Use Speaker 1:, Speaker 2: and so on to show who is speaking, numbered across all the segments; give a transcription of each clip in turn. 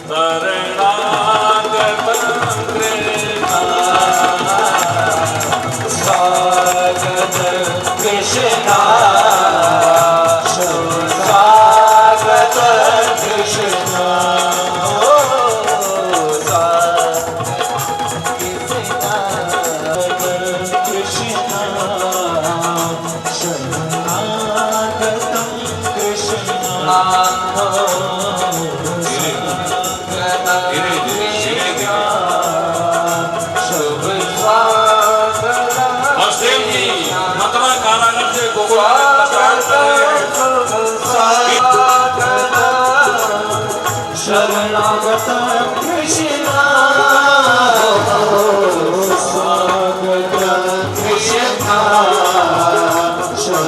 Speaker 1: शरणागत कृष्णा स्वागत कृष्णा शरणागत कृष्णा स्वागत कृष्णा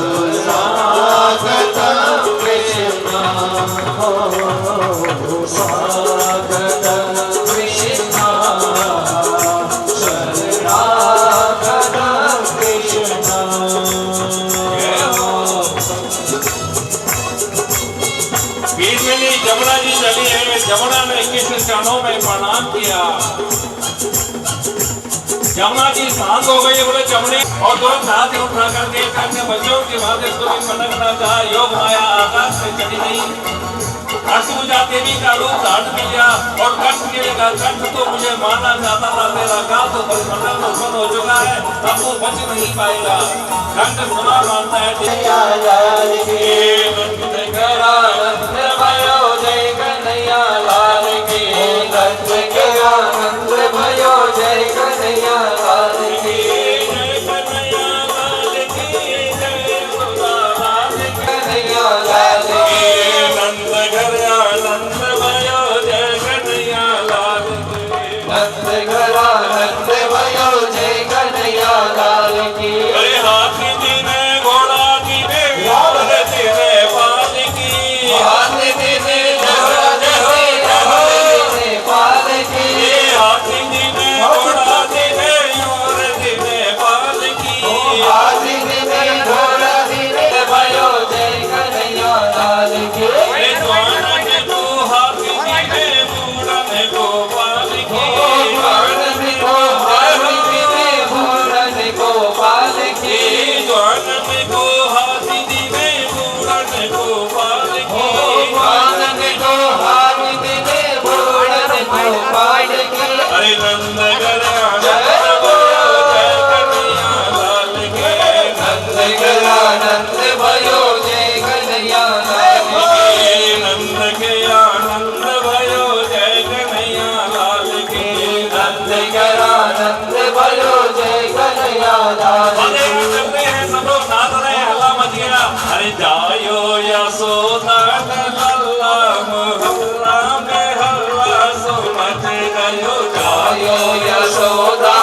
Speaker 1: शरणागत कृष्णा।
Speaker 2: जमुना जी चली है, जमुना ने 21 चरणों में प्रणाम किया। जमुना जी शांत हो गई, बोले जमुने और दोनों हाथ उठा करके अन्य बच्चों के बाद इसको भी मनगना था। योग माया आकाश से चली गई, अष्टभुजा देवी का रूप धारण किया और कंठ गिरेगा। कंठ तो मुझे मारना चाहता था, तेरा गाल तो परिमंडल में उत्पन्न हो चुका है, अब वो बच नहीं पाएगा। कंठ सुना मानता है अरे जायो यशोदा लल्ला मोहल्ला में हल्ला सो मच गयो। जायो यशोदा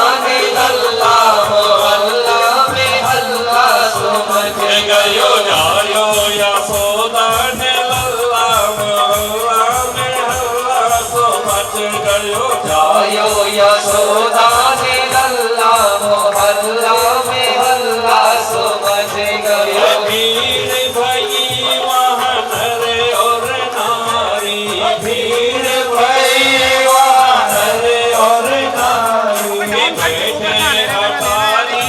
Speaker 2: लल्ला मोहल्ला में हल्ला सो मच गयो। जायो यशोदा लल्ला मोहल्ला में हल्ला सो मच गयो। जायो यशोदा लल्ला मोहल्ला में हल्ला सो मच गयो। भीड़ भई वहाँ नर और नारी, भीड़ भई वहाँ नर और नारी, बैठे अटारी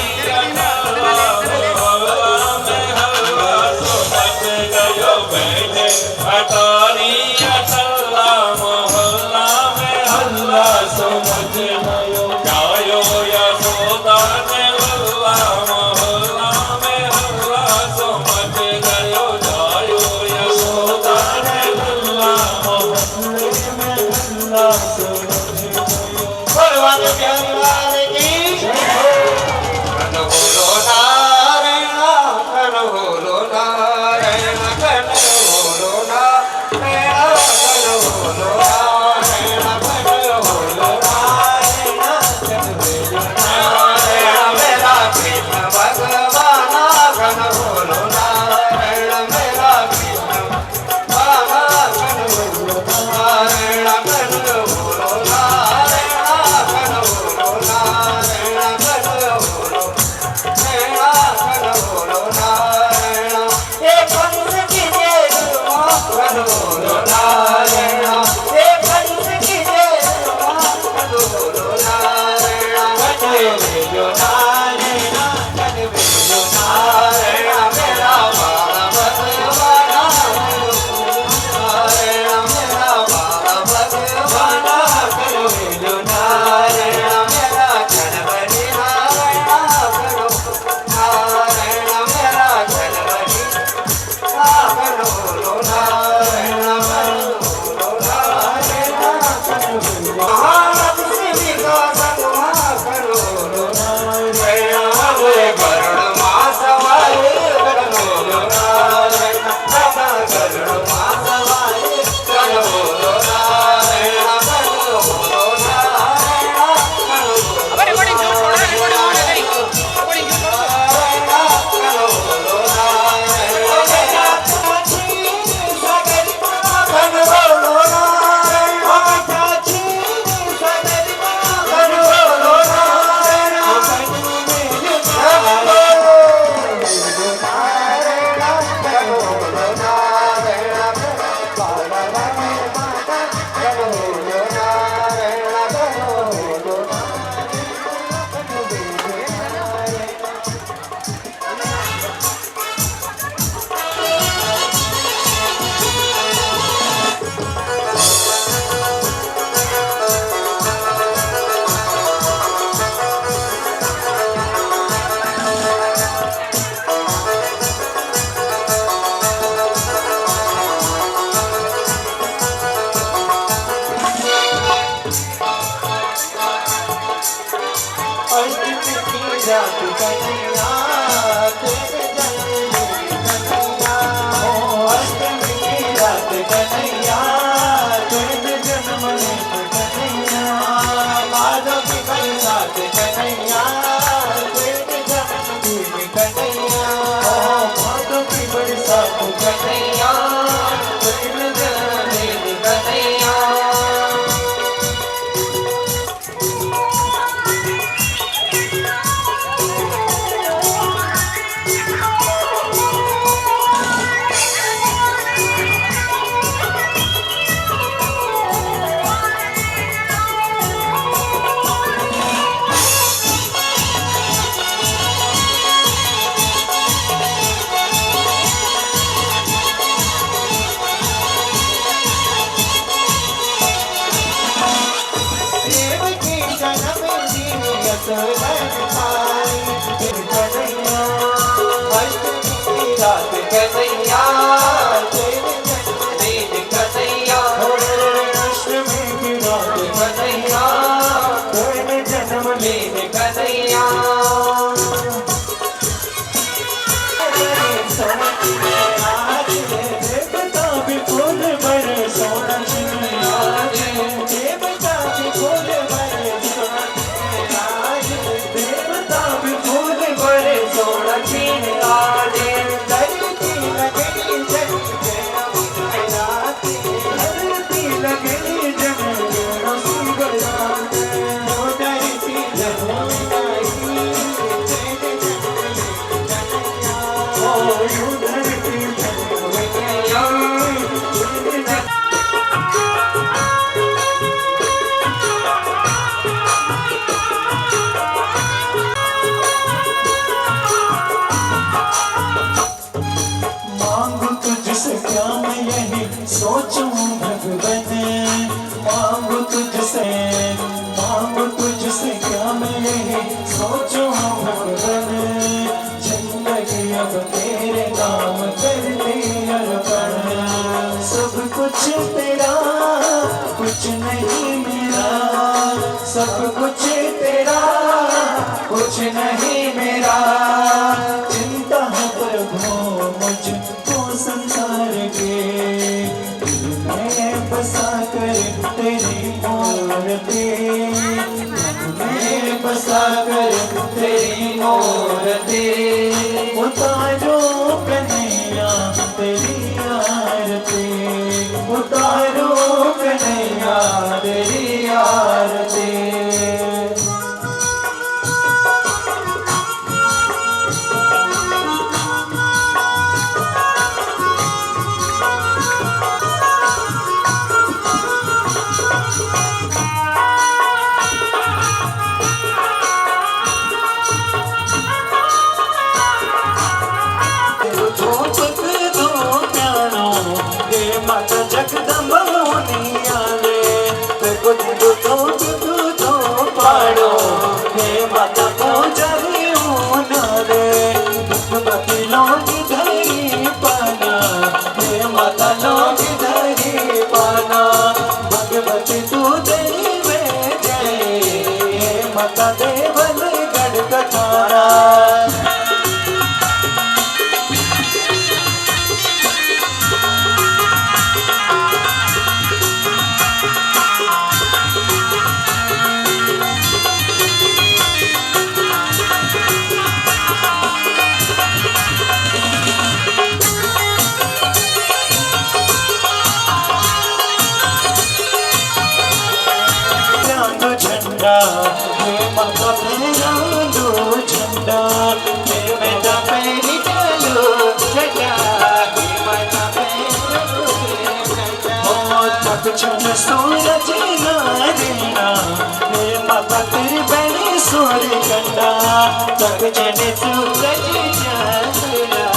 Speaker 2: मोहल्ला में हल्ला सो मच गयो। बैठे अटारी अटल्ला मोहल्ला में हल्ला सो मच गयो। जायो यशोदा लल्ला मोहल्ला में हल्ला सो मच गयो। जायो यशोदा लल्ला मोहल्ले में हल्ला सो मच गयो। भगवान प्यार की कन बोलो नारायण, कन बोलो नारायण, कन बोलो नारायण।
Speaker 1: कन्हैया तेरे जन्म ले कन्हैया माधव की बरसात कन्हैया तेरे जन्मदिन कन्हैया माधव की बरसात कन्हैया तेरे जन्मदिन कन्हैया कन्हैया तेरे जन्मदिन कन्हैया अष्टमी की रात कन्हैया तेरे जन्मदिन कन्हैया देवता भी फूल बड़े सोना देवता भी फूल बड़े देवता भी फूल बड़े सोना आज सोचूं भगवन मांगू तुझसे क्या मैं यही सोचूं भगवन जिंदगी अब तेरे नाम कर दे अर्पण सब कुछ तेरा कुछ नहीं मेरा सब कुछ तेरा कुछ नहीं मेरा चिंता है प्रभु मुझको संसार के बसा कर तेरी मूर्ति मैं बसा कर तेरी मूर्ति उतारो कन्हैया तेरी आरती उतारो कन्हैया तेरी आरती माता जगदम्बा मुनिया ले देखो दो पाड़ो हे माता पूजा रे भगवती लोग धरी पाना हे माता लोग धरी पाना भगवती तू तेरी में जय माता देवल गढ़ कठारा झंडा हे माता मेरा दो झंडा हे बेटा पैरी चलो झंडा हे माता मेरा तक छन सूरज नारिया हे माता तेरी बड़ी सूर्य कंडा तक छन सूरज नारिया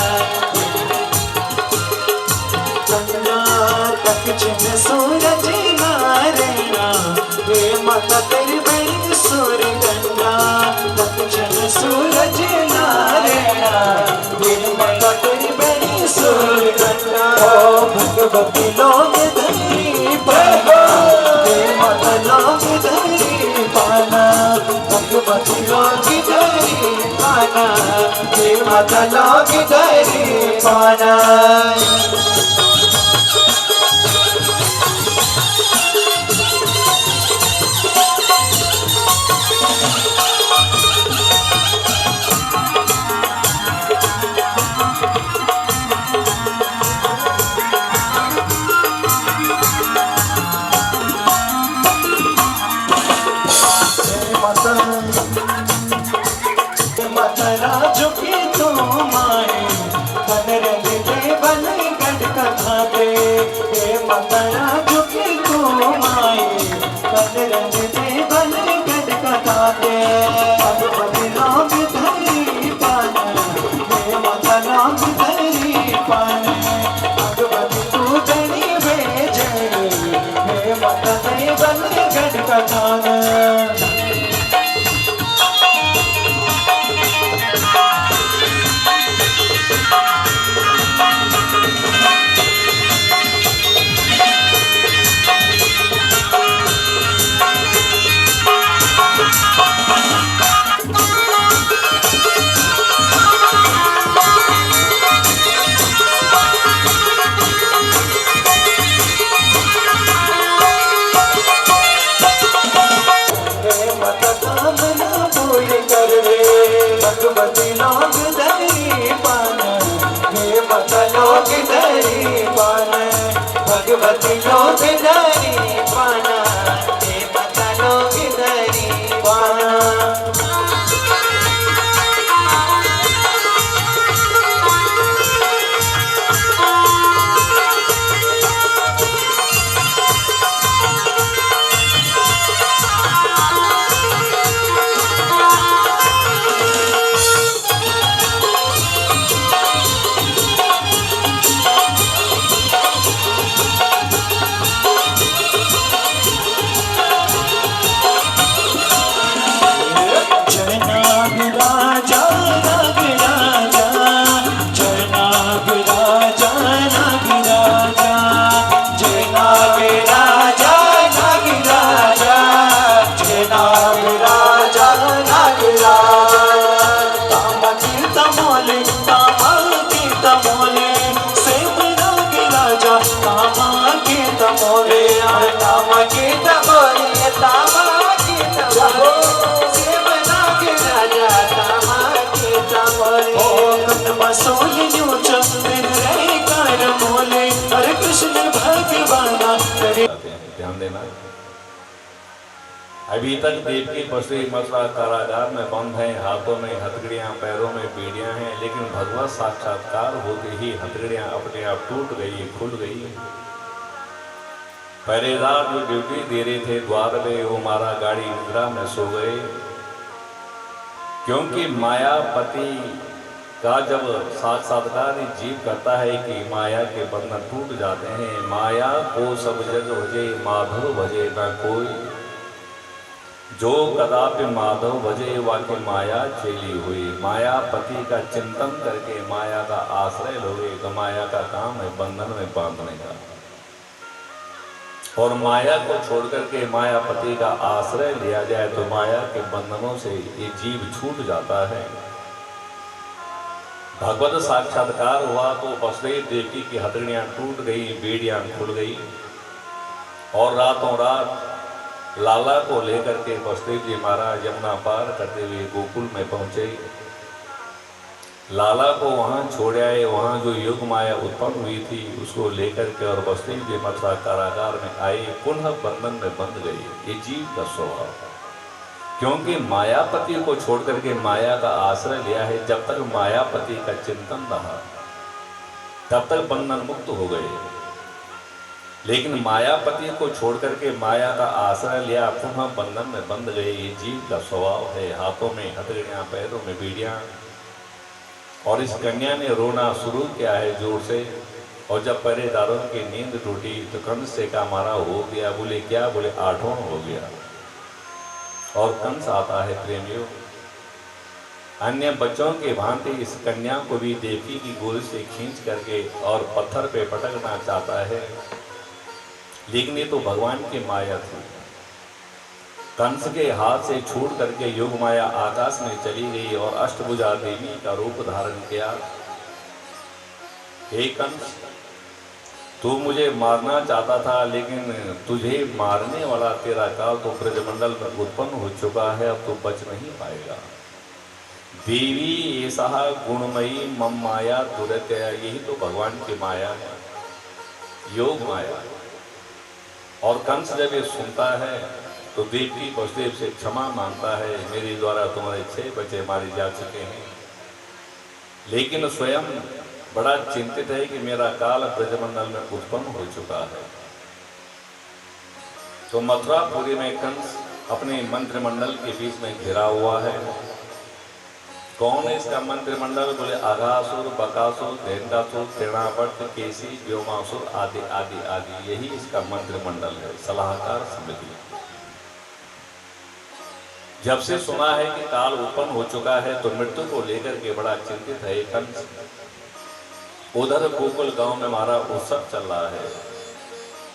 Speaker 1: कंडा तक छन सूरज नारिया हे माता तेरी बड़ी सूर्य गंगा दक्षिण सूरज नारायण हे माता तेरी बड़ी सूर्य गंगा ओ भगवती लोग धरी पाना हे माता लोग धरी पाना भगवती लोग धरी पाना हे माता लोग धरी पाना हे मतरा झुके तू माए कल रंग दे बन गढ़ कटाते भगवती राम धरी पान हे माता राम धरी पान भगवती तू धरी भेजे हे माता दे बन गढ़ कटान भगवती लोग धरी पान हे माता लोग धरी पान भगवती लोग धरी पान हे माता लोग धरी पान हरे कृष्ण भगवाना
Speaker 2: ध्यान देना। अभी तक देव की बसुई मथुरा कारागार में बंद हैं, हाथों में हथकड़ियां, पैरों में बेड़ियां हैं, लेकिन भगवत साक्षात्कार होते ही हथकड़ियां अपने आप टूट गई, खुल गई। पहरेदार जो ड्यूटी दे रहे थे द्वार पे, वो मारा गाड़ी निद्रा में सो गए, क्योंकि मायापति का जब साक्षात्कार जीव करता है कि माया के बंधन टूट जाते हैं। माया को सब जग भजे, माधव भजे न कोई, जो कदापि माधव भजे वाके माया चेली हुई। मायापति का चिंतन करके माया का आश्रय लोगे तो माया का काम है बंधन में बांधने का, और माया को छोड़ करके मायापति का आश्रय लिया जाए तो माया के बंधनों से ये जीव छूट जाता है। भगवत साक्षात्कार हुआ तो वसुदेव देवकी की हथकड़ियां टूट गई, बेड़ियां खुल गई, और रातों रात लाला को लेकर के वसुदेव जी महाराज यमुना पार करते हुए गोकुल में पहुंचे। लाला को वहां छोड़ आए, वहां जो योग माया उत्पन्न हुई थी उसको लेकर के, और वसुदेव जी मथुरा कारागार में आए, पुनः बंधन में बंध गई। ये जीव का स्वभाव, क्योंकि मायापति को छोड़ करके माया का आश्रय लिया है। जब तक मायापति का चिंतन रहा तब तक बंधन मुक्त हो गए, लेकिन मायापति को छोड़ करके माया का आश्रय लिया, पुनः बंधन में बंध गए। ये जीव का स्वभाव है। हाथों में हथकड़ियां, पैरों में बेड़ियां, और इस कन्या ने रोना शुरू किया है जोर से। और जब पहरेदारों की नींद टूटी तो कंस से का मारा हो गया। बोले क्या? बोले आठों हो गया। और कंस आता है प्रेमियों, अन्य बच्चों के भांति इस कन्या को भी देवकी की गोद से खींच करके और पत्थर पे पटकना चाहता है, लेकिन ये तो भगवान की माया थी। कंस के हाथ से छूट करके योग माया आकाश में चली गई और अष्टभुजा देवी का रूप धारण किया। हे कंस, तू मुझे मारना चाहता था, लेकिन तुझे मारने वाला तेरा काल तो ब्रजमंडल में उत्पन्न हो चुका है, अब तू बच नहीं पाएगा। देवी ऐसा गुणमयी मम माया दुरत्या, यही तो भगवान की माया है, योग माया। और कंस जब ये सुनता है तो देवकी वसुदेव से क्षमा मांगता है, मेरे द्वारा तुम्हारे 6 बच्चे मारे जा चुके हैं, लेकिन स्वयं बड़ा चिंतित है कि मेरा काल ब्रजमंडल में उत्पन्न हो चुका है। तो मथुरापुरी में कंस अपने मंत्रिमंडल के बीच में घिरा हुआ है। कौन है इसका मंत्रिमंडल? बोले अघासुर, बकासुर, धेनुकासुर, तृणावर्त, केसी, व्योमासुर आदि आदि आदि, यही इसका मंत्रिमंडल है, सलाहकार समिति। जब से सुना है कि काल उत्पन्न हो चुका है तो मृत्यु को लेकर के बड़ा चिंतित है कंस। उधर गोकुल गांव में हमारा उत्सव चल रहा है।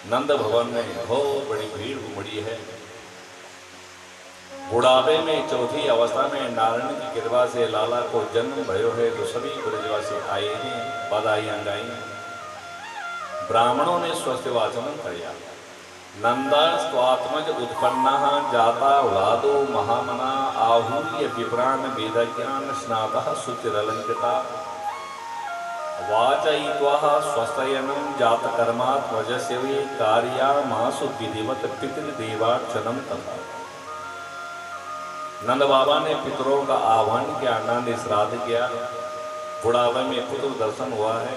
Speaker 2: नंद भवन में बहुत बड़ी भीड़ उमड़ी है। बुढ़ापे में चौथी अवस्था में नारायण की कृपा से लाला को जन्म भयो है तो सभी ब्रजवासी आए हैं, बधाइयां गाई। ब्राह्मणों ने स्वस्थ वाचन किया। नंदा स्वात्मज उत्पन्ना जाता व्लादो महामना आहूर्य विप्रान वेदज्ञान स्नातः शुचिरलंकृता वाचयित्वा स्वस्थयनं जातकर्मात्मजस्य वे कार्यामासु विधिवत पितृदेवार्चनं तथा। नंद बाबा ने पितरों का आह्वान किया, आनंद श्राद्ध किया। बुढ़ापे में पुत्र दर्शन हुआ है।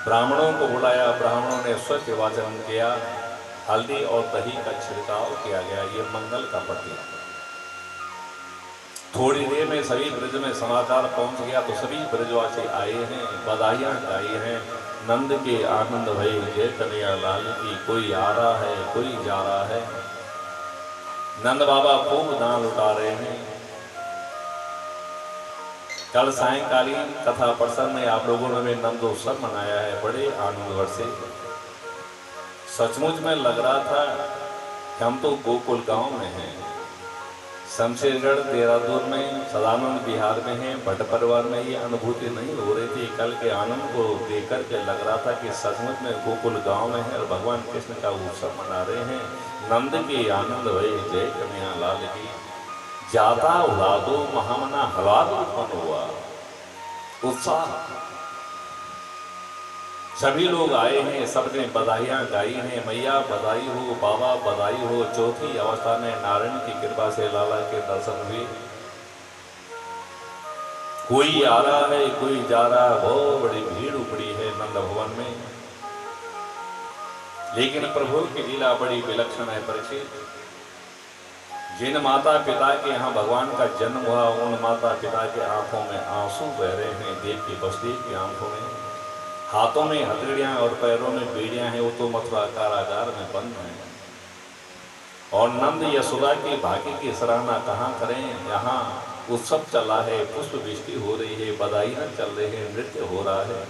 Speaker 2: ब्राह्मणों को बुलाया, ब्राह्मणों ने स्वच्छ वाचन किया। हल्दी और दही का छिड़काव किया गया, ये मंगल का प्रतीक। थोड़ी देर में सभी ब्रज में समाचार पहुंच गया तो सभी ब्रजवासी आए हैं, बधाइयां गाई हैं। नंद के आनंद भई जय कन्हैया लाल की, कोई आ रहा है, कोई जा रहा है। नंद बाबा खूब दान लुटा रहे हैं। कल सायंकालीन कथा प्रसंग में आप लोगों ने नंदोत्सव मनाया है, बड़े आनंद भर से। सचमुच में लग रहा था कि हम तो गोकुल गांव में हैं, शमशेरगढ़ देहरादून में, सदानंद बिहार में हैं, भट्ट परिवार में। ये अनुभूति नहीं हो रही थी। कल के आनंद को देख कर के लग रहा था कि सचमुच में गोकुल गांव में है और भगवान कृष्ण का उत्सव मना रहे हैं। नंद के आनंद भई जय कन्हैया लाल की। जाता व्लादो महामना, ह्लाद उत्पन्न हुआ, उत्साह। सभी लोग आए हैं, सबने बधाइयां गाई हैं। मैया बधाई हो, बाबा बधाई हो। चौथी अवस्था में नारायण की कृपा से लाला के दर्शन हुए। कोई आ रहा है, कोई जा रहा है, बहुत बड़ी भीड़ उमड़ी है नंद भवन में। लेकिन प्रभु की लीला बड़ी विलक्षण है परीक्षित। जिन माता पिता के यहाँ भगवान का जन्म हुआ, उन माता पिता के आंखों में आंसू बह रहे हैं। देव की बस्ती की आंखों में, हाथों में हथेलियां और पैरों में बेड़ियां हैं, वो तो मथुरा कारागार में बंद हैं। और नंद यशोदा के भाग्य की सराहना कहाँ करें। यहाँ उत्सव चला है, पुष्प वृष्टि हो रही है, बधाइयां चल रही है, नृत्य हो रहा है।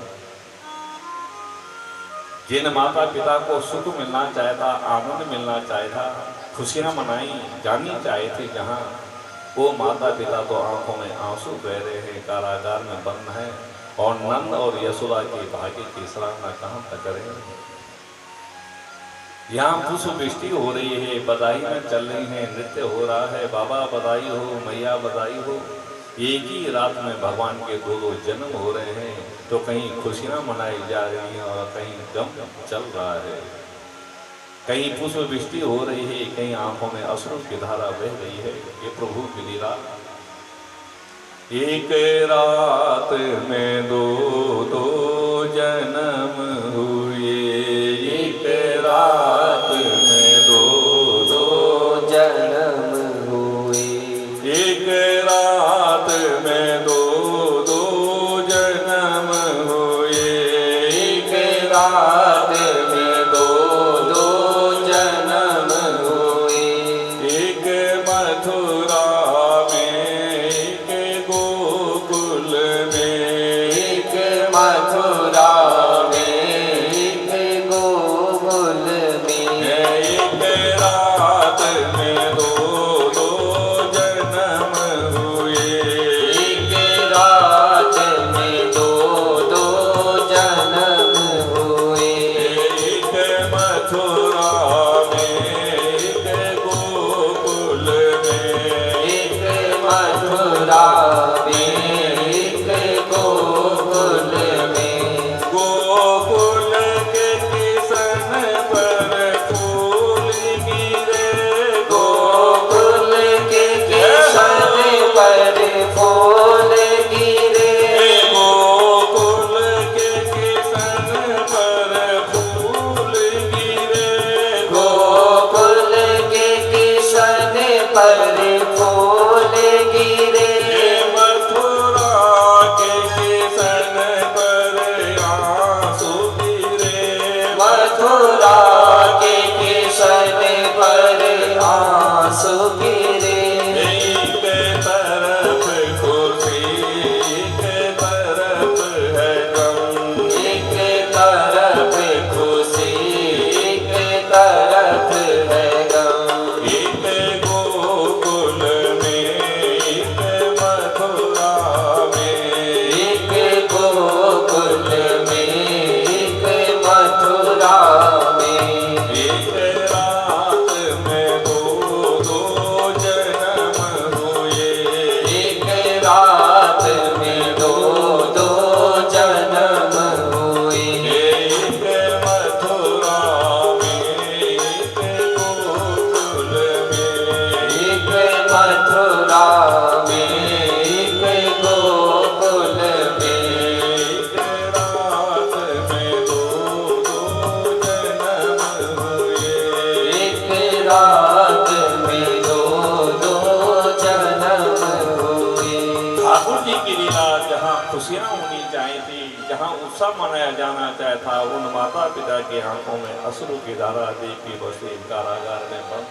Speaker 2: जिन माता पिता को सुख मिलना चाहता, आनंद मिलना चाहता, खुशियां मनाई जानी चाहे थी, जहाँ वो माता पिता तो आंखों में आंसू बह रहे हैं, कारागार में बंद हैं। और नंद और यशोदा के भाग्य की सराहना कहाँ तक करें। यहाँ पुष्प वृष्टि हो रही है, बधाइयां चल रही हैं, नृत्य हो रहा है। बाबा बधाई हो, मैया बधाई हो। एक ही रात में भगवान के दो जन्म हो रहे हैं, तो कहीं खुशियां मनाई जा रही हैं और कहीं गम चल रहा है। कहीं पुष्प वृष्टि हो रही है, कहीं आंखों में अश्रु की धारा बह रही है। ये प्रभु की लीला। एक रात में दो जन्म हुए, एक रात में दो
Speaker 1: जन्म हुए,
Speaker 2: एक रात में दो जन्म हुए,
Speaker 1: एक रात में दो जन्म हुए।
Speaker 2: एक मथुरा में, एक गोकुल में,
Speaker 1: एक मथुरा में, सुखी रे।
Speaker 2: एक तरफ खुशी एक तरफ है गम,
Speaker 1: एक तरफ खुशी एक तरफ है गम।
Speaker 2: एक गोकुल में एक मथुरा में,
Speaker 1: एक गोकुल में एक मथुरा में।
Speaker 2: एक रात में दो जन्म हुए,
Speaker 1: एक रात में दो जन्म हुए।
Speaker 2: एक मथुरा में एक गोकुल में,
Speaker 1: एक मथुरा में एक गोकुल में।
Speaker 2: एक रात में दो जन्म हुए।
Speaker 1: एक रात में दो जन्म हुए।
Speaker 2: ठाकुर जी की लीला जहाँ खुशियाँ होनी चाहिए थी, जहाँ उत्सव मनाया जाना चाहे था, उन माता पिता की आंखों में अश्रु की धारा देख के बसे कारागार में बंद।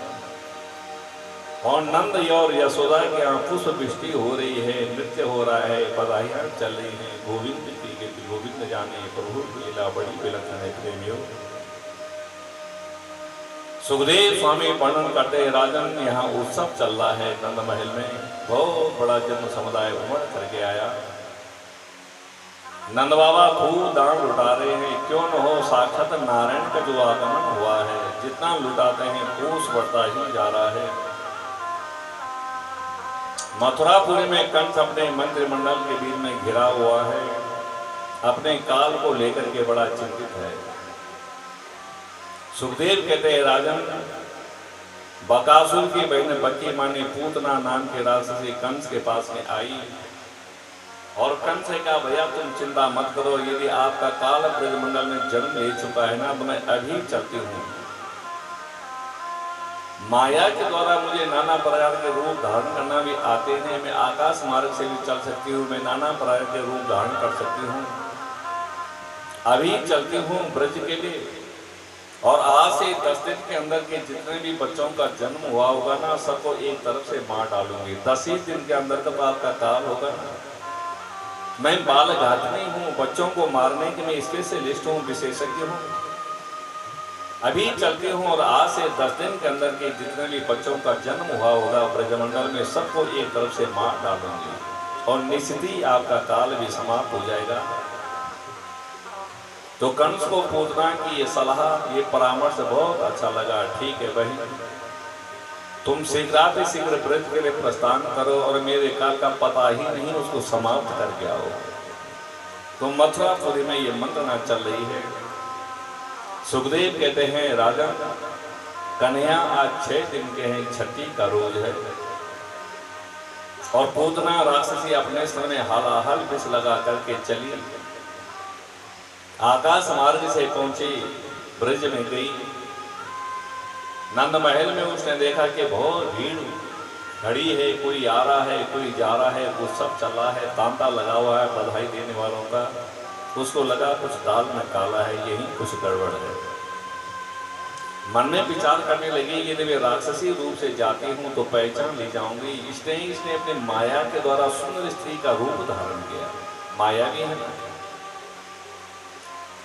Speaker 2: और नंद और यशोदा के यहाँ पुष्प वृष्टि हो रही है, नृत्य हो रहा है, बधाइयाँ चल रही हैं। गोविंद की के गोविंद जाने प्रभु की लीला बड़ी विलक्षण है प्रेमियों। सुखदेव स्वामी वर्णन करते हैं, राजन यहाँ उत्सव चल रहा है नंद महल में, बहुत बड़ा जन समुदाय भ्रमण करके आया। नंद बाबा खूब दान लुटा रहे हैं, क्यों न हो साक्षात नारायण का जो आगमन हुआ है, जितना लुटाते हैं कोष बढ़ता ही जा रहा है। मथुरापुरी में कंस अपने मंत्रिमंडल के बीच में घिरा हुआ है, अपने काल को लेकर के बड़ा चिंतित है। सुखदेव कहते हैं, राजन बकासुर की बहन बकी माने पूतना नाम के राक्षसी कंस के पास में आई और कंस से कहा, भैया तुम चिंता मत करो, यदि आपका काल ब्रजमंडल में जन्म ले चुका है ना, तो मैं अभी चलती हूँ। माया के द्वारा मुझे नाना प्रकार के रूप धारण करना भी आते हैं, मैं आकाश मार्ग से भी चल सकती हूँ, मैं नाना प्रकार के रूप धारण कर सकती हूँ। अभी चलती हूँ ब्रज के लिए, और आज से 10 दिन के अंदर के जितने भी बच्चों का जन्म हुआ होगा ना, सबको एक तरफ से मार डालूंगी। 10 ही दिन के अंदर तक आपका काल होगा ना। मैं बाल घातनी हूँ, बच्चों को मारने के मैं स्पेशलिस्ट हूँ, विशेषज्ञ हूँ। अभी चलती हूँ और आज से 10 दिन के अंदर के जितने भी बच्चों का जन्म हुआ होगा ब्रजमंडल में, सबको एक तरफ से मार डालूंगी और निश्चित ही आपका काल भी समाप्त हो जाएगा। तो कंस को पूतना की ये सलाह, ये परामर्श बहुत अच्छा लगा। ठीक है बहन, तुम शीघ्र ब्रज के लिए प्रस्थान करो और मेरे काल का पता ही नहीं उसको समाप्त करके आओ। तो मथुरापुरी में ये मंत्रणा चल रही है। सुखदेव कहते हैं, राजा कन्हैया आज 6 दिन के हैं, छठी का रोज है, और पूतना राक्षसी अपने समय हालाहल विष लगा करके चली, आकाश मार्ग से पहुंची, ब्रज में गई। नंद महल में उसने देखा कि बहुत भीड़ खड़ी है, कोई आ रहा है, कोई जा रहा है, उत्सव चल रहा है, तांता लगा हुआ है बधाई देने वालों का। उसको लगा कुछ दाल में काला है, यही कुछ गड़बड़ है। मन में विचार करने लगी, यदि मैं राक्षसी रूप से जाती हूँ तो पहचान ली जाऊंगी। इसने अपने माया के द्वारा सुंदर स्त्री का रूप धारण किया, माया भी है ना,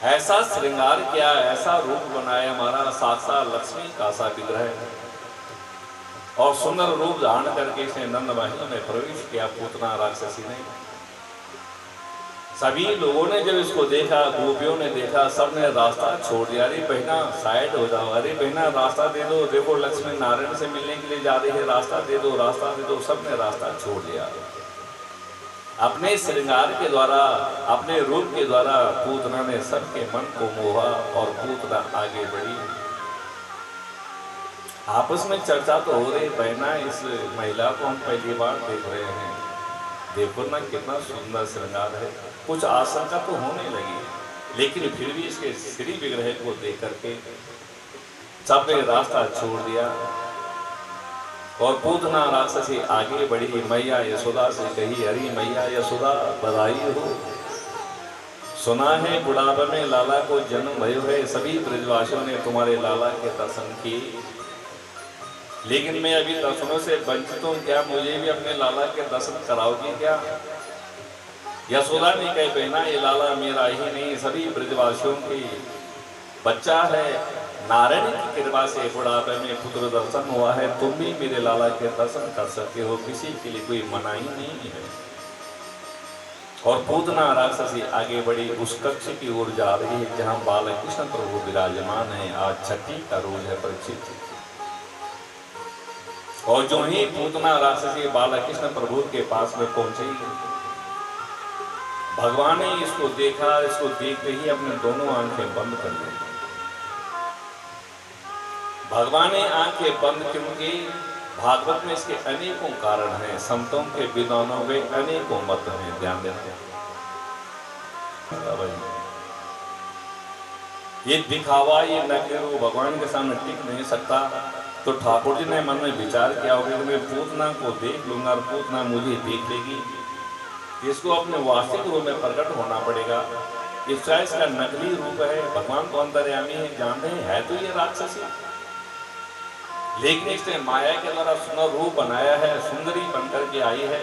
Speaker 2: ऐसा श्रृंगार किया, ऐसा रूप बनाया, हमारा साक्षात लक्ष्मी का सा विग्रह, और सुंदर रूप धारण करके इसने नंद महल में प्रवेश किया। पूतना राक्षसी ने, सभी लोगों ने जब इसको देखा, गोपियों ने देखा, सबने रास्ता छोड़ दिया। अरे बहना साइड हो जाओ, अरे बहना रास्ता दे दो, देखो लक्ष्मी नारायण से मिलने के लिए जा रही है, रास्ता दे दो, रास्ता दे दो। सबने रास्ता छोड़ दिया। अपने श्रृंगार के द्वारा, अपने रूप के द्वारा पूतना ने सबके मन को मोहा और पूतना आगे बढ़ी। आपस में चर्चा तो हो रही, बहना इस महिला को हम पहली बार देख रहे हैं, देखो ना कितना सुंदर श्रृंगार है। कुछ आशंका तो होने लगी, लेकिन फिर भी इसके श्री विग्रह को देख करके सबने रास्ता छोड़ दिया और पूतना राक्षसी आगे बढ़ी। मैया यशोदा से कही, अरे मैया यशोदा बधाई हो, सुना है बुढ़ापे में लाला को जन्म भयो है, सभी ब्रजवासियों ने तुम्हारे लाला के दर्शन किए। लेकिन मैं अभी दर्शनों से वंचित हूँ, क्या मुझे भी अपने लाला के दर्शन कराओगी क्या? यशोदा ने कहे बहना, ये लाला मेरा ही नहीं सभी ब्रजवासियों की बच्चा है। नारायण की कृपा से बुढ़ापे में पुत्र दर्शन हुआ है, तुम भी मेरे लाला के दर्शन कर सकते हो, किसी के लिए कोई मनाही नहीं है। और पूतना राक्षसी आगे बढ़ी उस कक्ष की ओर जा रही है जहां बालकृष्ण प्रभु विराजमान है। आज छठी का रोज है परीक्षित। और जो ही पूतना राक्षसी बालकृष्ण प्रभु के पास में पहुंची, भगवान ने इसको देखा, इसको देखते ही अपने दोनों आंखें बंद कर ली। भगवान ने आंखें बंद क्योंकि भागवत में इसके अनेकों कारण हैं, संतों के विद्वानों के अनेकों मत हैं, ध्यान देते हैं। ये दिखावा, ये नकली रूप भगवान के सामने टिक नहीं सकता। तो ठाकुर जी ने मन में विचार किया होगा कि मैं पूतना को देख लूंगा और पूतना मुझे देख लेगी, इसको अपने वास्तविक रूप में प्रकट होना पड़ेगा। इसका नकली रूप है, भगवान तो अंतर्यामी है, जानते हैं, है तो ये राक्षसी, लेकिन इसने माया के द्वारा सुंदर रूप बनाया है, सुंदरी बनकर के आई है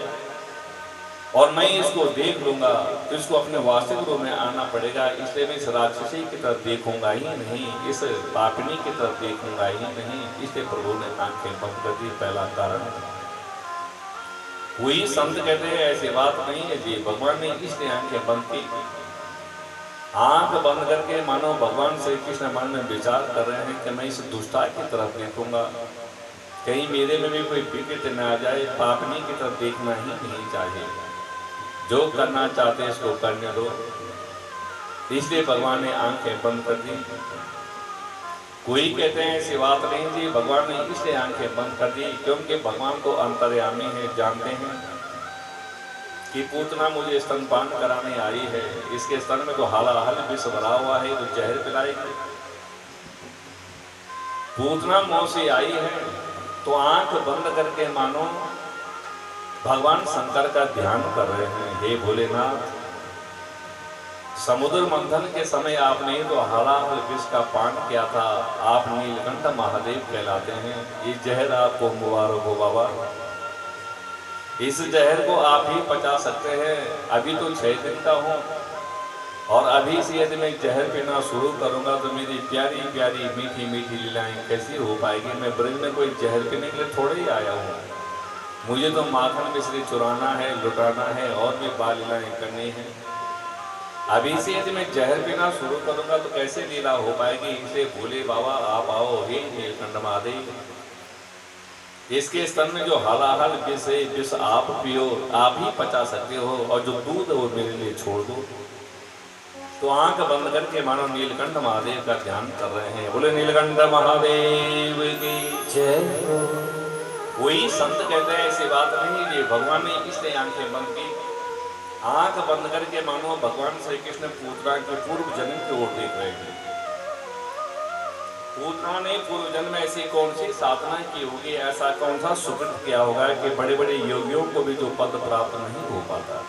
Speaker 2: और मैं इसको देख लूंगा तो इसको अपने वास्तविक रूप में आना पड़ेगा। इसलिए मैं इस राक्षसी की तरफ देखूंगा ही नहीं, इस पापिनी की तरफ देखूंगा ही नहीं। इसलिए प्रभु ने आंखें बंद कर दी, पहला कारण। वही संत कहते हैं ऐसी बात नहीं है जी, भगवान ने इसलिए आंखें बंद की। आंख बंद करके मानो भगवान श्री कृष्ण मन में विचार कर रहे हैं कि मैं इस दुष्टा की तरफ देखूंगा, कहीं मेरे में भी कोई विकृत न आ जाए, पापनी की तरफ देखना ही नहीं चाहिए, जो करना चाहते हैं इसको करने दो। इसलिए भगवान ने आंखें बंद कर दी। कोई कहते हैं ऐसी बात नहीं जी, भगवान ने इसलिए आंखें बंद कर दी क्योंकि भगवान तो अंतर्यामी है, जानते हैं कि पूतना मुझे स्तनपान कराने आई है, इसके स्तन में तो हालाहल विष भरा हुआ है, तो जहर पिलाएगी। पूतना मुंह से आई है तो आंख बंद करके मानो भगवान शंकर का ध्यान कर रहे हैं। हे भोलेनाथ, समुद्र मंथन के समय आपने तो हालाहल विष का पान किया था, आप नीलकंठ महादेव कहलाते हैं। ये जहर आपको मुबारक हो बाबा, इस जहर को आप ही पचा सकते हैं। अभी तो 6 दिन का हूँ और अभी से यदि मैं जहर पीना शुरू करूँगा तो मेरी प्यारी प्यारी मीठी मीठी लीलाएं कैसी हो पाएगी। मैं ब्रज में कोई जहर पीने के लिए थोड़े ही आया हूँ, मुझे तो माखन मिश्री चुराना है, लुटाना है और भी बाल लीलाएं करनी है। अभी से यदि मैं जहर पीना शुरू करूँगा तो कैसे लीला हो पाएगी। इसलिए भोले बाबा आप आओ, हे नीलकंठ महादेव, इसके स्तन में जो हालाहल विष है, विष आप पियो, आप ही पचा सकते हो, और जो दूध है वो मेरे लिए छोड़ दो। तो आंख बंद करके मानो नीलकंठ महादेव का ध्यान कर रहे हैं। बोले नीलकंठ महादेव की जय। वही संत कहते हैं ऐसी बात नहीं, ये भगवान ने इसलिए आंखें बंद की। आंख बंद करके मानो भगवान श्री कृष्ण पूतना के पूर्व जन्म की ओर देख रहे हैं। पूतना ने पूर्व जन्म में ऐसी कौन सी साधना की होगी, ऐसा कौन सा सुकृत किया होगा कि बड़े बड़े योगियों को भी जो पद प्राप्त नहीं हो पाता,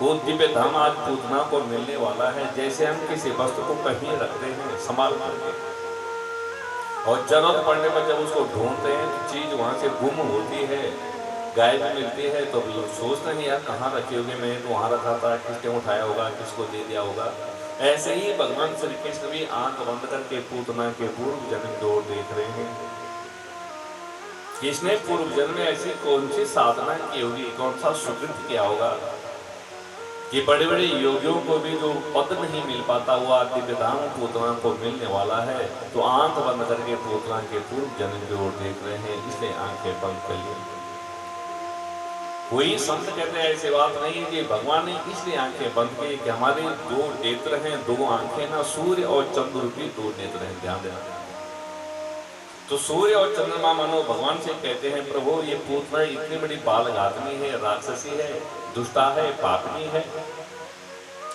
Speaker 2: वो दिव्य धाम आज पूतना को मिलने वाला है। जैसे हम किसी वस्तु को कहीं रखते हैं संभाल करके, और जरूरत पड़ने पर जब उसको ढूंढते हैं तो चीज वहां से गुम होती है, गायब मिलती है, तो सोचते हैं यार कहाँ रखी होगी, मैंने तो वहां रखा था, किसने उठाया होगा, किसको दे दिया होगा। ऐसे ही भगवान श्री कृष्ण भी आंख बंद करके पूतना के पूर्व जन्म की ओर देख रहे हैं। किसने पूर्व जन्म में ऐसी कौन सी साधना की होगी, कौन सा सुकृत किया होगा कि बड़े बड़े योगियों को भी जो पद नहीं मिल पाता हुआ दिव्य धाम पूतना को मिलने वाला है। तो आंख बंद करके पूतना के पूर्व जन्म की ओर देख रहे हैं, इसलिए आंखें बंद कर ली। कोई संत कहते हैं ऐसी बात नहीं कि भगवान ने इसलिए आंखें बंद की कि हमारे दो नेत्र हैं, दो आंखें ना, सूर्य और चंद्र रूपी दो नेत्र हैं, ध्यान देना। तो सूर्य और चंद्रमा मानो भगवान से कहते हैं प्रभु ये पूतना इतनी बड़ी बालघातनी है, राक्षसी है, दुष्टा है, पापनी है,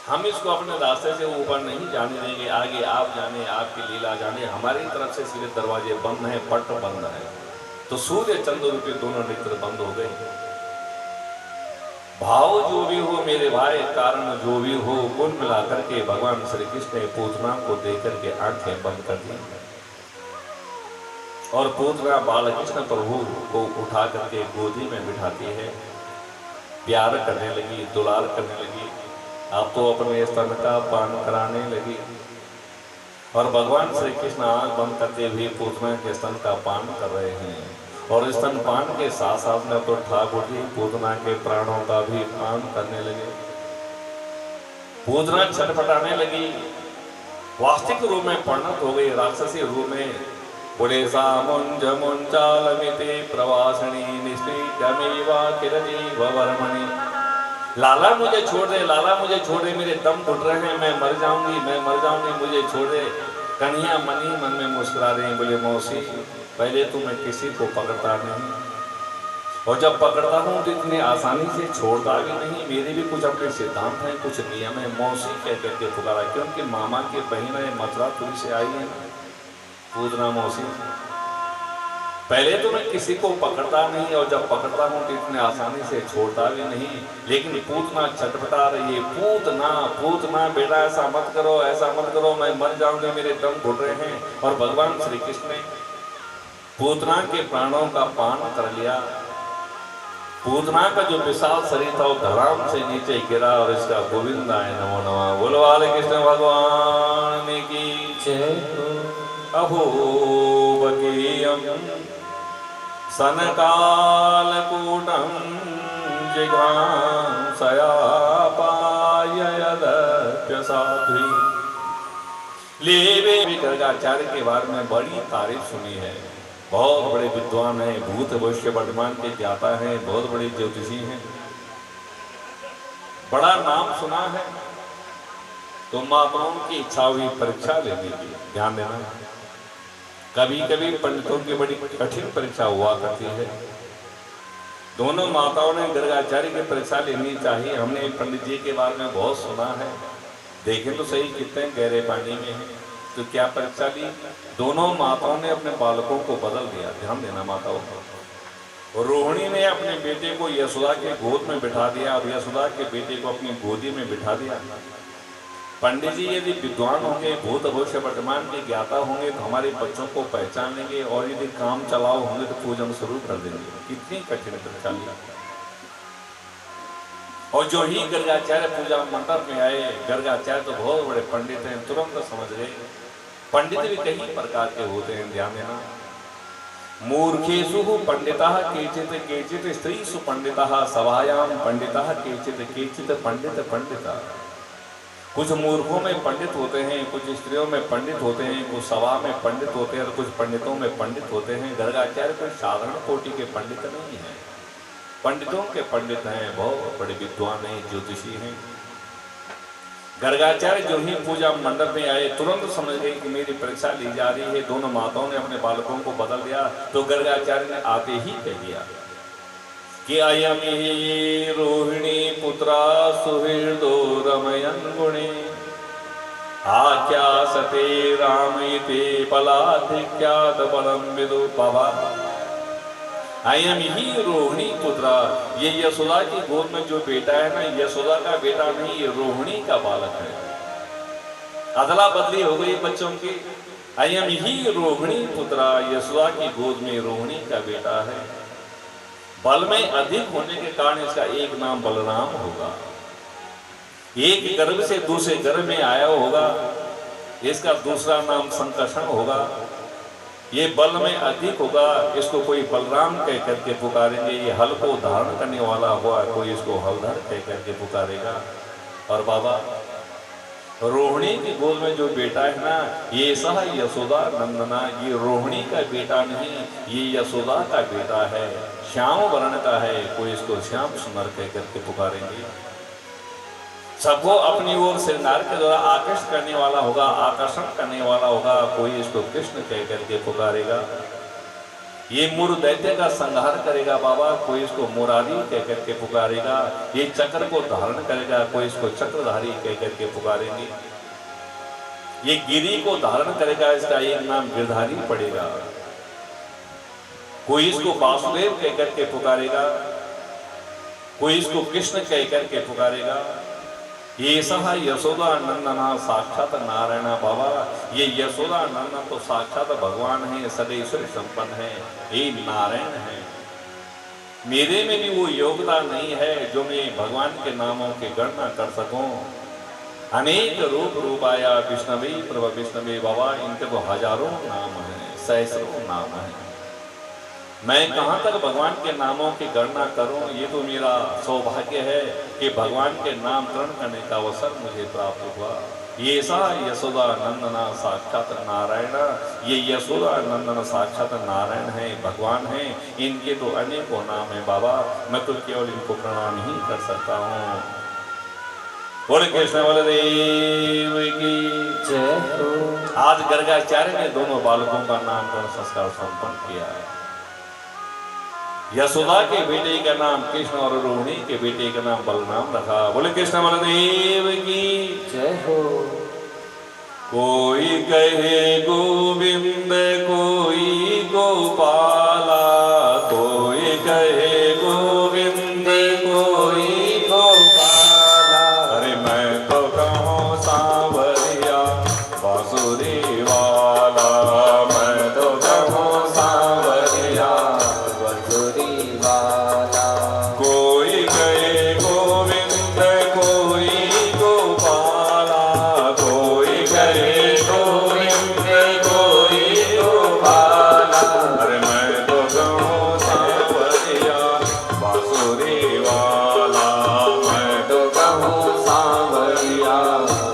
Speaker 2: हम इसको अपने रास्ते से ऊपर नहीं जाने देंगे, आगे आप जाने, आपकी लीला जाने, हमारी तरफ से सीधे दरवाजे बंद हैं, पट बंद है। तो सूर्य चंद्र रूपी दोनों नेत्र बंद हो गए। भाव जो भी हो मेरे भाई, कारण जो भी हो, कुल मिलाकर के भगवान श्री कृष्ण ने पूतना को देख करके आंखें बंद कर दी। और पूतना बालकृष्ण प्रभु को उठा करके गोदी में बिठाती है, प्यार करने लगी, दुलार करने लगी। अब तो अपने स्तन का पान कराने लगी और भगवान श्री कृष्ण आंख बंद करते हुए पूतना के स्तन का पान कर रहे हैं। और स्तन पान के साथ साथ में तो ठाकुर जी पूतना के प्राणों का भी पान करने लगे। पूतना छटपटाने लगी, वास्तविक रूप में परिणत हो गई राक्षसी रूप में। बोले सा मुंज मुंचालमिते प्रवासनी निश्चितमेवा किरति ववर्मणि। लाला मुझे छोड़ दे, लाला मुझे छोड़ दे, मेरे दम घुट रहे हैं, मैं मर जाऊंगी, मैं मर जाऊंगी, मुझे छोड़ दे। कन्हैया मनी मन में मुस्कुरा रही, बोले मौसी पहले तो मैं किसी को पकड़ता नहीं, और जब पकड़ता हूँ तो इतनी आसानी से छोड़ता भी नहीं। मेरे भी कुछ अपने सिद्धांत हैं, कुछ नियम है। मौसी कह करके पुकारा, क्योंकि मामा की बहन है, मथुरापुरी से आई है पूतना मौसी। पहले तो मैं किसी को पकड़ता नहीं, और जब पकड़ता हूँ तो इतने आसानी से छोड़ता भी नहीं। लेकिन पूतना छटपटा रही है, पूतना पूतना बेटा ऐसा मत करो, ऐसा मत करो, मैं मर जाऊंगी, मेरे दम घुट रहे हैं। और भगवान श्री कृष्ण ने पूतना के प्राणों का पान कर लिया। पूतना का जो विशाल शरीर था वो धड़ाम से नीचे गिरा, और इसका गोविंदाय नमो नमः। बोलो बाल कृष्ण भगवान की जय। अहो बकीयम सनकालकूटं जिघांसया पाययदप्य साध्वी। लेवे गर्गाचार्य के बारे में बड़ी तारीफ सुनी है। बहुत बड़े विद्वान हैं, भूत भविष्य वर्तमान के ज्ञाता हैं, बहुत बड़े ज्योतिषी हैं, बड़ा नाम सुना है। तो माताओं की इच्छा हुई परीक्षा लेने की, ध्यान देना। कभी कभी पंडितों की बड़ी कठिन परीक्षा हुआ करती है। दोनों माताओं ने गर्गाचार्य की परीक्षा लेनी चाहिए। हमने पंडित जी के बारे में बहुत सुना है, देखें तो सही कितने गहरे पानी में है। तो क्या परीक्षा ली? दोनों माताओं ने अपने बालकों को बदल दिया। ध्यान देना माताओं को। रोहिणी ने अपने बेटे को यशोदा के गोद में बिठा दिया, और यशोदा के बेटे को अपनी गोदी में बिठा दिया। पंडित जी यदि विद्वान होंगे, भूत भविष्य वर्तमान के ज्ञाता होंगे, तो हमारे बच्चों को पहचान लेंगे, और यदि काम चलाओ होंगे तो पूजन शुरू कर देंगे। कितनी कठिन परीक्षा ली। और जो ही गर्गाचार्य पूजा मंडप में आए, गर्गाचार्य तो बहुत बड़े पंडित हैं, तुरंत समझ गए। पंडित भी कई प्रकार के होते हैं, ध्यान देना। मूर्खेषु पंडितः केचित् केचित् स्त्रीषु पंडितः सभायां पंडितः केचित् केचित् पंडित पंडिता। कुछ मूर्खों में पंडित होते हैं, कुछ स्त्रियों में पंडित होते हैं, कुछ सभा में पंडित होते हैं, और कुछ पंडितों में पंडित होते हैं। गर्गाचार्य कोई साधारण कोटि के पंडित नहीं है, पंडितों के पंडित हैं, बहुत बड़े विद्वान हैं, ज्योतिषी हैं। गर्गाचार्य जो ही पूजा मंडप में आए, तुरंत समझ गए कि मेरी परीक्षा ली जा रही है। दोनों माताओं ने अपने बालकों को बदल दिया। तो गर्गाचार्य ने आते ही कह दिया कि अयम ही रोहिणी पुत्रा सुहृदो रमयन् गुणे आख्यासते रामयते बलाधिक्यात् बलं विदु। बाबा अयम ही रोहिणी पुत्रा, ये यशोदा की गोद में जो बेटा है ना, यशोदा का बेटा नहीं, ये रोहिणी का बालक है। अदला बदली हो गई बच्चों की। अयम ही रोहिणी पुत्रा, यशोदा की गोद में रोहिणी का बेटा है। बल में अधिक होने के कारण इसका एक नाम बलराम होगा। एक गर्भ से दूसरे गर्भ में आया होगा, इसका दूसरा नाम संकर्षण होगा। ये बल में अधिक होगा, इसको कोई बलराम कह करके पुकारेंगे। ये हल को धारण करने वाला हुआ, कोई इसको हलधर कह करके पुकारेगा। और बाबा रोहिणी की गोद में जो बेटा है ना, ये सह यशोदा नंदना, ये रोहिणी का बेटा नहीं, ये यशोदा का बेटा है, श्याम वर्ण का है, कोई इसको श्याम सुंदर कह करके पुकारेंगे। सबको अपनी ओर श्रृंगार के द्वारा आकर्षित करने वाला होगा, आकर्षण करने वाला होगा, कोई इसको कृष्ण कह करके पुकारेगा। ये मुर दैत्य का संहार करेगा बाबा, कोई इसको मुरारी कह करके पुकारेगा। ये चक्र को धारण करेगा, कोई इसको चक्रधारी कह करके पुकारेंगे। ये गिरी को धारण करेगा, इसका एक नाम गिरधारी पड़ेगा। कोई इसको वासुदेव कह करके पुकारेगा, कोई इसको कृष्ण कह करके पुकारेगा। ये सहा यशोदा नंदना साक्षात नारायण बाबा, ये यशोदा नंदन तो साक्षात भगवान है, सदैश्वरी संपन्न है, ये नारायण है। मेरे में भी वो योग्यता नहीं है जो मैं भगवान के नामों की गणना कर सकूं। अनेक रूप आया विष्णवे प्रभु विष्णवे बाबा, इनके तो हजारों नाम है, सहस्रों नाम है। मैं कहाँ तक भगवान के नामों की गणना करूं? ये तो मेरा सौभाग्य है कि भगवान के नामकरण करने का अवसर मुझे प्राप्त हुआ। ये सा यशोदा नंदना साक्षात नारायण, ये यशोदा नंदन साक्षात नारायण है, भगवान है। इनके तो अनेकों नाम है बाबा, मैं तो केवल इनको प्रणाम ही कर सकता हूँ। बोले कृष्ण बलदेव की
Speaker 1: जय हो।
Speaker 2: आज गर्गाचार्य ने दोनों बालकों का नामकरण संस्कार संपन्न किया है। यशोदा के बेटे का नाम कृष्ण और रोहिणी के बेटे का नाम बलराम रखा। बोले कृष्ण बलदेव की
Speaker 1: जय हो।
Speaker 2: कोई कहे गोविंद कोई गोपाला, कोई कहे गोविंद कोई गोपाला, अरे मैं तो कहूँ सांवरिया बांसुरी वाला, मैं तो कहूँ सांवरिया
Speaker 1: बांसुरी वाला।
Speaker 2: कोई कहे गोविंद कोई गोपाला, कोई कहे गोविंद कोई गोपाला, अरे मैं तो कहूँ सांवरिया बांसुरी वाला, मैं
Speaker 1: तो कहूँ सांवरिया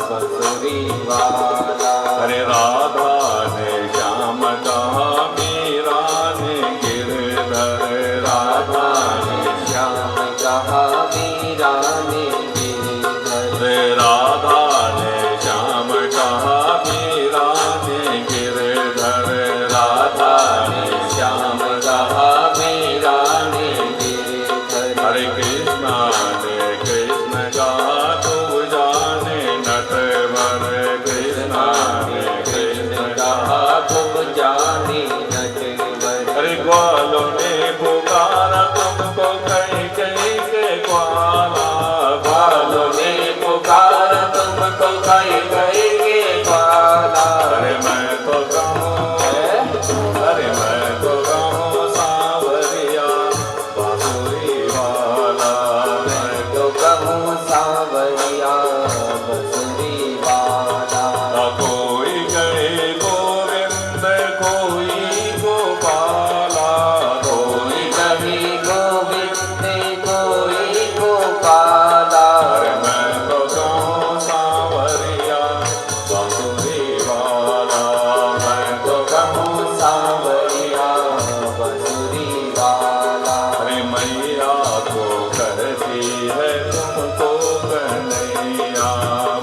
Speaker 1: बांसुरी वाला।
Speaker 2: अरे राधा ने श्याम कहा मीरा ने गिरधर, राधा ने
Speaker 1: श्याम कहा मीरा ने गिरधर।
Speaker 2: राधा ने श्याम कहा मीरा ने गिरधर, राधा ने
Speaker 1: श्याम कहा मीरा ने गिरधर।
Speaker 2: हरे कृष्णा ने कृष्ण कहा तू जाने नटवर, कृष्णा ने कृष्ण कहा
Speaker 1: तुम जाने नटवर।
Speaker 2: अरे ग्वालों ने पुकारा तुमको कहीं कहीं के ग्वाला,
Speaker 1: ग्वालों ने पुकारा तुमको कहीं कहीं के ग्वाला।
Speaker 2: अरे मैं तो कहूँ, अरे मैं तो कहूँ सांवरिया बांसुरी वाला,
Speaker 1: मैं तो कहूँ सांवरिया बांसुरी वाला।
Speaker 2: कोई कहे गोविंद कोई गोपाला,
Speaker 1: कोई कहे गोविंद कोई गोपाला।
Speaker 2: अरे मैं तो कहूँ सांवरिया बांसुरी वाला,
Speaker 1: मैं तो कहूँ सांवरिया बांसुरी वाला।
Speaker 2: अरे मैया तो कहती है तुमको कन्हैया,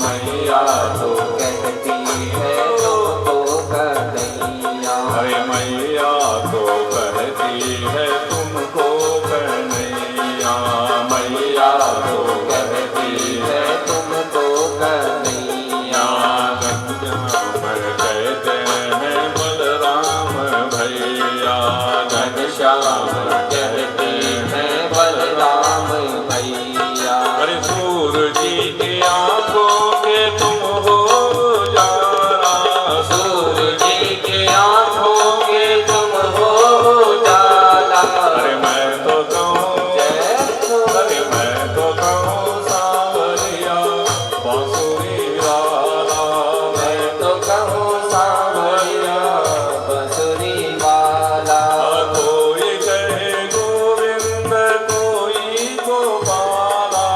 Speaker 2: मैया तो
Speaker 1: कहती है तुमको कन्हैया।
Speaker 2: अरे मैया तो कहती है तुमको कन्हैया, मैया तो
Speaker 1: कहती है तुमको कन्हैया।
Speaker 2: घनश्याम कहते हैं बलराम भैया,
Speaker 1: घनश्याम कहते हैं बलराम भैया।
Speaker 2: अरे सूरज की आंखों के तुम हो उजाला,
Speaker 1: सूरज की आंखों के तुम हो उजाला।
Speaker 2: अरे मैं तो कहूँ, अरे मैं तो कहूँ सांवरिया बांसुरी वाला,
Speaker 1: मैं तो कहूँ सांवरिया बांसुरी वाला।
Speaker 2: कोई कहे गोविंद कोई गोपाला,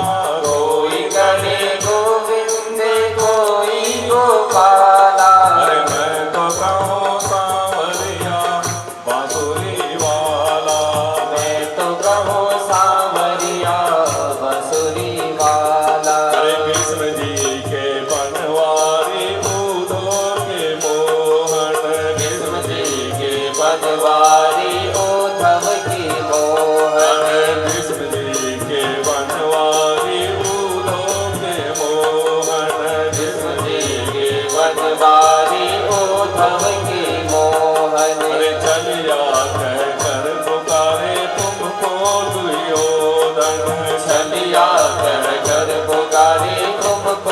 Speaker 1: कोई कहे गोविंद कोई गोपाला।
Speaker 2: अरे मैं तो कहूँ सांवरिया बांसुरी वाला,
Speaker 1: मैं तो कहूँ सांवरिया बांसुरी वाला।
Speaker 2: अरे कृष्ण जी के बनवारी उधो के मोहन, कृष्ण जी के
Speaker 1: बनवारी उद्धव की मोहन।
Speaker 2: कृष्ण जी के बनवारी उधो के मोहन, कृष्ण जी के
Speaker 1: बनवारी उद्धव की मोहन।
Speaker 2: अरे चलिया कह कर पुकारे तुमको दुर्योधन,
Speaker 1: छलिया कर पुकारे तुमको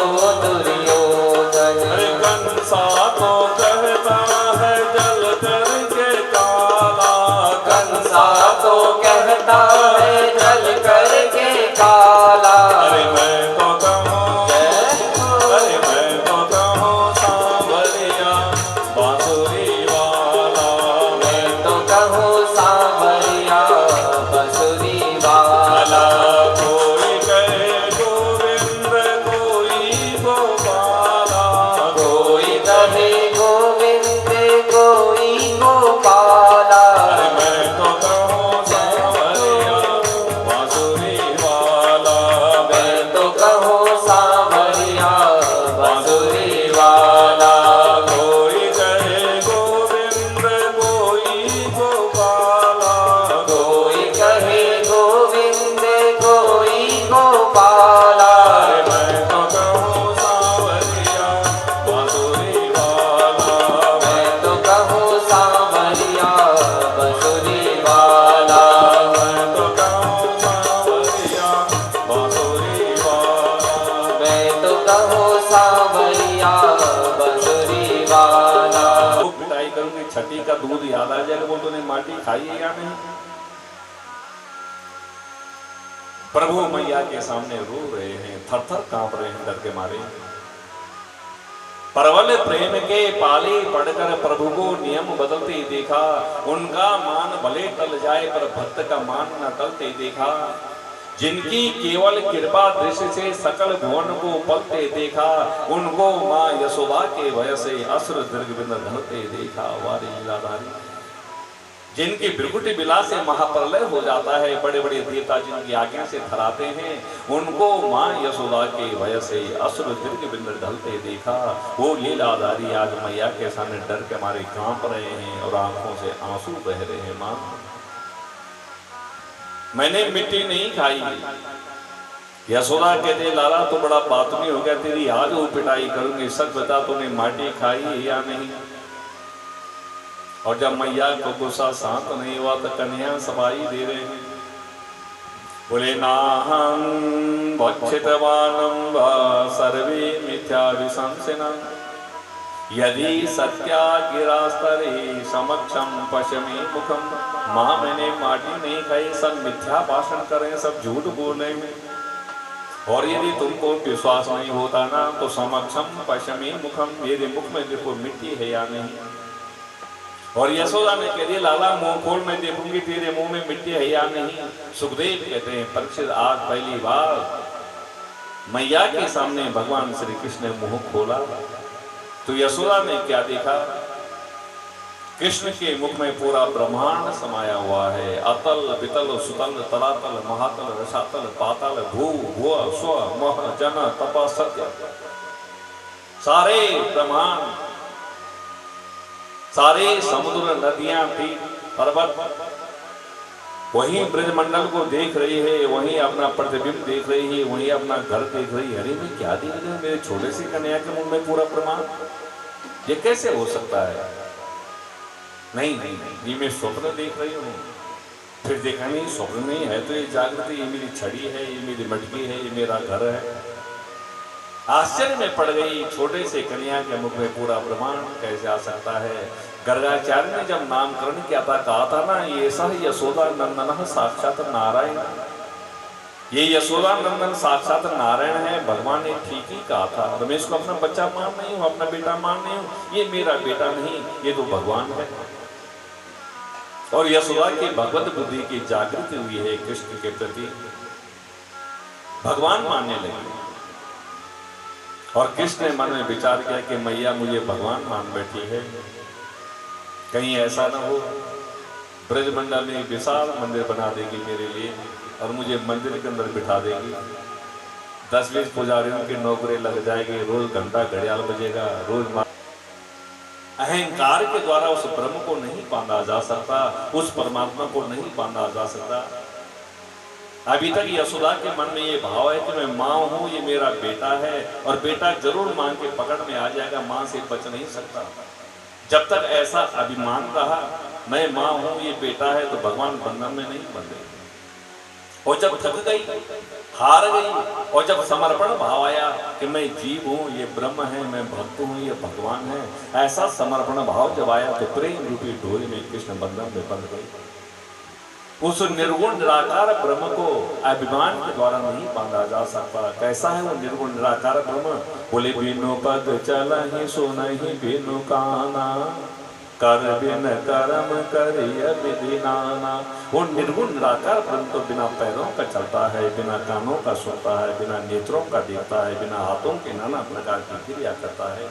Speaker 2: तुम्हें छठी का दूध याद आ जाएगा, वो तूने माटी खाई है या नहीं। प्रभु मैया के सामने रो रहे हैं, थर थर कांप रहे हैं डर के मारे। प्रबल प्रेम के पाले पढ़कर प्रभु को नियम बदलते देखा, उनका मान भले टल जाए पर भक्त का मान न टलते देखा। जिनकी केवल कृपा दृष्टि से सकल भुवन को पलते देखा, उनको माँ यशोदा के भय से असुर दीर्घ धरते देखा। वारी लीलाधारी जिनकी बिरकुटी बिला से महाप्रलय हो जाता है, बड़े बड़े देवता जिनकी आज्ञा से थराते हैं, उनको माँ यशोदा के भय से असुर दीर्घ बिंद ढलते देखा। वो लीलाधारी आज मैया के सामने डर के मारे कांप रहे हैं और आंखों से आंसू बह रहे हैं। माँ मैंने मिट्टी नहीं खाई। यशोदा कहते लाला तो बड़ा बातमी हो गया, तेरी आज वो पिटाई करूंगी, सच बता तूने माटी खाई है या नहीं। और जब मैया को गुस्सा शांत नहीं हुआ तो कन्या सफाई दे रहे हैं, बोले नाहं भक्षितवानं वा सर्वे मिथ्या विशंसिनः, यदि सत्या गिरास्तरे समक्षम पश्यमे मुखम। माँ मैंने माटी नहीं खाई, सब मिथ्या भाषण कर रहे हैं, सब झूठ बोल रहे हैं। और यदि तुमको विश्वास नहीं होता ना तो समक्षम पश्यमे मुखम, मेरे मुख में देखो मिट्टी है या नहीं। और यशोदा ने कह दिया लाला मुंह खोल, मैं देखूंगी तेरे मुंह में मिट्टी है या नहीं। सुखदेव कहते हैं परीक्षित आज पहली बार मैया के सामने भगवान श्री कृष्ण ने मुंह खोला तो यशोदा ने क्या देखा, कृष्ण के मुख में पूरा ब्रह्मांड समाया हुआ है। अतल वितल सुतल तलातल महातल रसातल पाताल भू भुव स्व मह जन तप सत्य, सारे ब्रह्मांड, सारे समुद्र नदियां थी, पर्वत, वहीं ब्रजमंडल को देख रही है, वहीं अपना प्रतिबिंब देख रही है, वहीं अपना घर देख रही है। अरे मैं क्या देख रही हूँ, मेरे छोटे से कन्या के मुंह में पूरा प्रमाण, ये कैसे हो सकता है। नहीं नहीं नहीं, ये मैं स्वप्न देख रही हूँ। फिर देखा नहीं स्वप्न नहीं है तो ये जागृति, ये मेरी छड़ी है, ये मेरी मटकी है, ये मेरा घर है। आश्चर्य में पड़ गई, छोटे से कन्या के मुख में पूरा प्रमाण कैसे आ सकता है। गर्गाचार्य ने जब नामकरण किया था, कहा था ना ये ऐसा यशोदा नंदन साक्षात नारायण, ये यशोदा नंदन साक्षात नारायण है। भगवान ने ठीक ही कहा था, तो मैं इसको अपना बच्चा मान नहीं हूँ, अपना बेटा मान नहीं हूँ, ये मेरा बेटा नहीं, ये तो भगवान है। और यशोदा की भगवत बुद्धि की जागृति हुई है, कृष्ण के प्रति भगवान मानने लगी। और कृष्ण ने मन में विचार किया कि मैया मुझे भगवान मान बैठी है, कहीं ऐसा ना हो ब्रजमंडल में विशाल मंदिर बना देगी मेरे लिए और मुझे मंदिर के अंदर बिठा देगी। 10-20 पुजारियों की नौकरी लग जाएगी, रोज घंटा घड़ियाल बजेगा, रोज। अहंकार के द्वारा उस ब्रह्म को नहीं बांधा जा सकता, उस परमात्मा को नहीं बांधा जा सकता। अभी तक यशोदा के मन में ये भाव है कि मैं माँ हूँ, ये मेरा बेटा है और बेटा जरूर माँ के पकड़ में आ जाएगा, माँ से बच नहीं सकता। जब तक ऐसा अभिमान रहा मैं माँ हूँ, ये बेटा है, तो भगवान बंधन में नहीं बंधे। और जब थक गई, हार गई, और जब समर्पण भाव आया कि मैं जीव हूँ, ये ब्रह्म है, मैं भक्त हूँ, ये भगवान है, ऐसा समर्पण भाव जब आया तो प्रेम रूपी डोरी में कृष्ण बंधन में बंध गई। उस निर्गुण निराकार ब्रह्म को अभिमान के द्वारा नहीं बांधा जा सकता। कैसा है वो निर्गुण निराकार ब्रह्म, बोले बिनु पद चलहि सुनहि बिनु काना, कर बिन कर्म करिय विधि नाना। वो निर्गुण निराकार ब्रह्म तो बिना पैरों का चलता है, बिना कानों का सुनता है, बिना नेत्रों का देखता है, बिना हाथों के नाना प्रकार की क्रिया करता है।